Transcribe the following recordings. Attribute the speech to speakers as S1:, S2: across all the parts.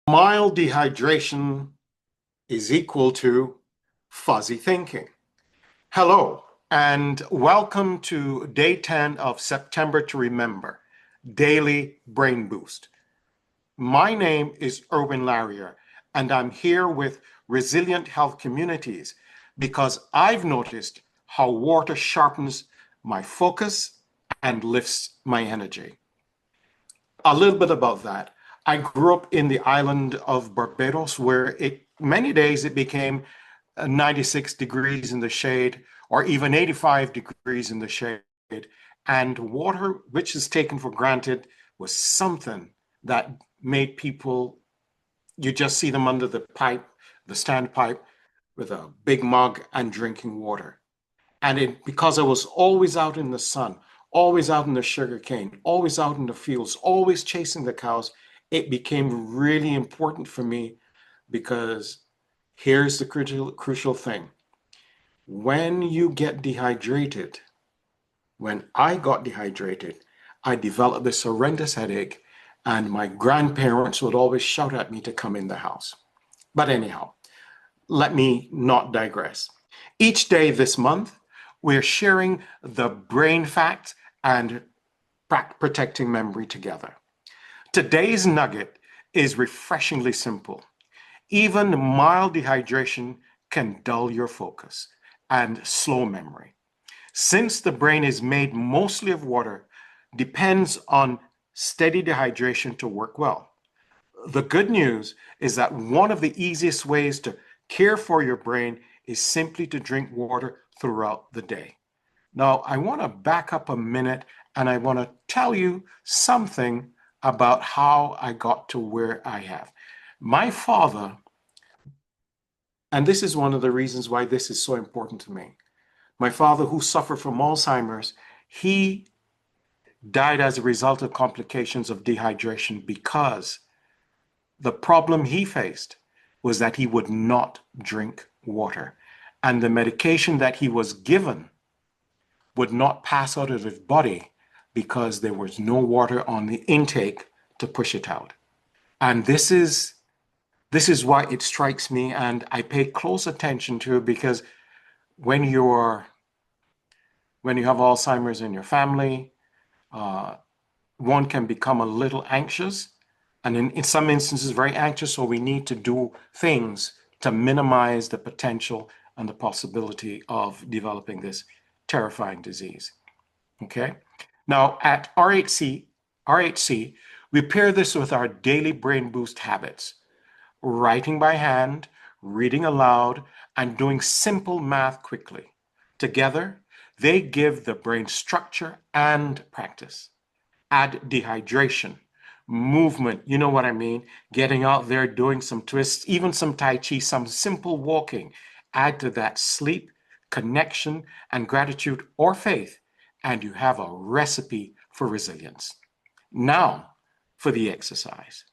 S1: Mild dehydration is equal to fuzzy thinking. Hello, and welcome to day 10 of September to Remember, Daily Brain Boost. My name is Erwin Larrier, and I'm here with Resilient Health Communities because I've noticed how water sharpens my focus and lifts my energy. A little bit about that. I grew up in the island of Barbados where many days it became 96 degrees in the shade or even 85 degrees in the shade. And water, which is taken for granted, was something that made people, you just see them under the pipe, the standpipe, with a big mug and drinking water. Because I was always out in the sun, always out in the sugar cane, always out in the fields, always chasing the cows, it became really important for me because here's the crucial thing. When you get dehydrated, when I got dehydrated, I developed this horrendous headache, and my grandparents would always shout at me to come in the house. But anyhow, let me not digress. Each day this month, we're sharing the brain fact and protecting memory together. Today's nugget is refreshingly simple. Even mild dehydration can dull your focus and slow memory. Since the brain is made mostly of water, depends on steady dehydration to work well. The good news is that one of the easiest ways to care for your brain is simply to drink water throughout the day. Now, I want to back up a minute and I want to tell you something about how I got to where I have. My father, and this is one of the reasons why this is so important to me. My father, who suffered from Alzheimer's, he died as a result of complications of dehydration because the problem he faced was that he would not drink water. And the medication that he was given would not pass out of his body because there was no water on the intake to push it out. And this is why it strikes me, and I pay close attention to it because when you're when you have Alzheimer's in your family, uh, one can become a little anxious, and in some instances very anxious, so we need to do things to minimize the potential and the possibility of developing this terrifying disease. Okay. Now at RHC, we pair this with our daily brain boost habits, writing by hand, reading aloud, and doing simple math quickly. Together, they give the brain structure and practice. Add dehydration, movement, you know what I mean? Getting out there, doing some twists, even some Tai Chi, some simple walking. Add to that sleep, connection, and gratitude or faith, and you have a recipe for resilience. Now, for the exercise.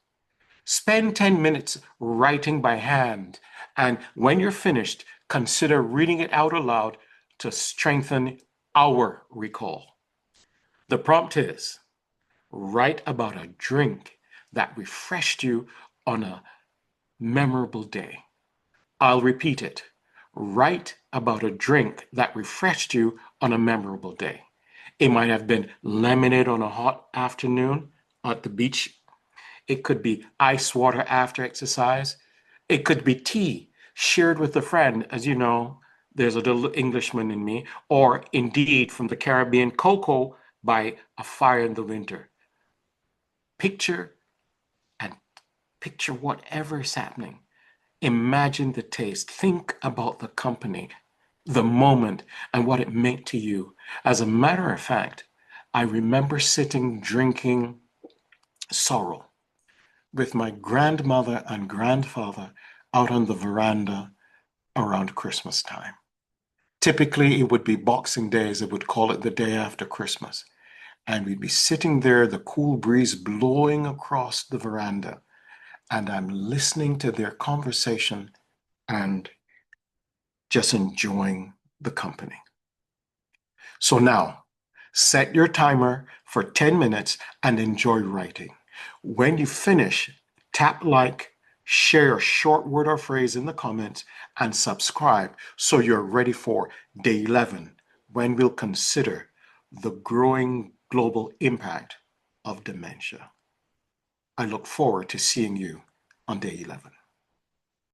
S1: Spend 10 minutes writing by hand, and when you're finished, consider reading it out aloud to strengthen our recall. The prompt is write about a drink that refreshed you on a memorable day. I'll repeat it. Write about a drink that refreshed you on a memorable day. It might have been lemonade on a hot afternoon at the beach. It could be ice water after exercise. It could be tea shared with a friend. As you know, there's a little Englishman in me, or indeed from the Caribbean, cocoa by a fire in the winter. Picture and picture whatever is happening. Imagine the taste. Think about the company, the moment, and what it meant to you. As a matter of fact, I remember sitting drinking sorrel with my grandmother and grandfather out on the veranda around Christmas time. Typically, it would be Boxing Day, as they would call it, the day after Christmas. And we'd be sitting there, the cool breeze blowing across the veranda, and I'm listening to their conversation and just enjoying the company. So now, set your timer for 10 minutes and enjoy writing. When you finish, tap like share a short word or phrase in the comments, and subscribe so you're ready for day 11 when we'll consider the growing global impact of dementia. I look forward to seeing you on day 11.